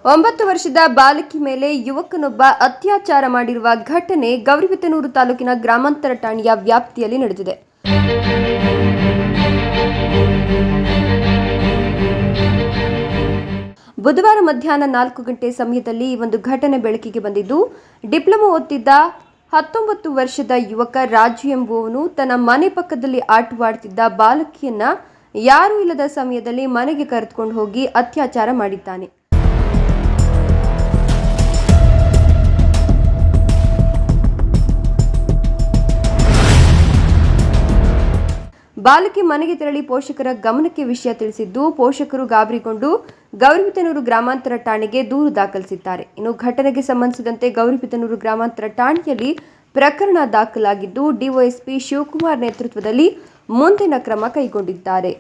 9 ವರ್ಷದ ಬಾಲಕಿ ಮೇಲೆ ಯುವಕನೊಬ್ಬ ಅತ್ಯಾಚಾರ ಮಾಡಿರುವ ಘಟನೆ ಗೌರಿಬಿದನೂರು ತಾಲೂಕಿನ ಗ್ರಾಮಾಂತರ ಠಾಣೆಯ ವ್ಯಾಪ್ತಿಯಲ್ಲಿ ನಡೆದಿದೆ. ಬುಧವಾರ ಮಧ್ಯಾಹ್ನ 4 ಗಂಟೆ ಸಮಯದಲ್ಲಿ ಈ ಒಂದು ಘಟನೆ ಬೆಳಕಿಗೆ ಬಂದಿದ್ದು, ಡಿಪ್ಲೊಮಾ ಓದುತ್ತಿದ್ದ 19 ವರ್ಷದ ಯುವಕ ರಾಜು ಎಂಬುವನು ತನ್ನ ಮನೆ ಪಕ್ಕದಲ್ಲಿ ಆಟವಾಡುತ್ತಿದ್ದ ಬಾಲಕಿಯನ್ನ ಯಾರೂ ಇಲ್ಲದ ಸಮಯದಲ್ಲಿ ಮನೆಗೆ ಕರೆದುಕೊಂಡು ಹೋಗಿ ಅತ್ಯಾಚಾರ ಮಾಡಿದ್ದಾನೆ. ಬಾಲಕಿ ಮನೆಗೆ ತೆರಳಿ ಪೋಷಕರ ಗಮನಕ್ಕೆ ವಿಷಯ ತಿಳಿಸಿದ್ದು, ಪೋಷಕರು ಗಾಬರಿಗೊಂಡು ಗೌರಿಬಿದನೂರು ಗ್ರಾಮಾಂತರ ಠಾಣೆಗೆ ದೂರು ದಾಖಲಿಸಿದ್ದಾರೆ. ಇನ್ನು ಘಟನೆಗೆ ಸಂಬಂಧಿಸಿದಂತೆ ಗೌರಿಬಿದನೂರು ಗ್ರಾಮಾಂತರ ಠಾಣೆಯಲ್ಲಿ ಪ್ರಕರಣ ದಾಖಲಾಗಿದ್ದು, ಡಿವೈಎಸ್ಪಿ ಶಿವಕುಮಾರ್ ನೇತೃತ್ವದಲ್ಲಿ ಮುಂದಿನ ಕ್ರಮ ಕೈಗೊಂಡಿದ್ದಾರೆ.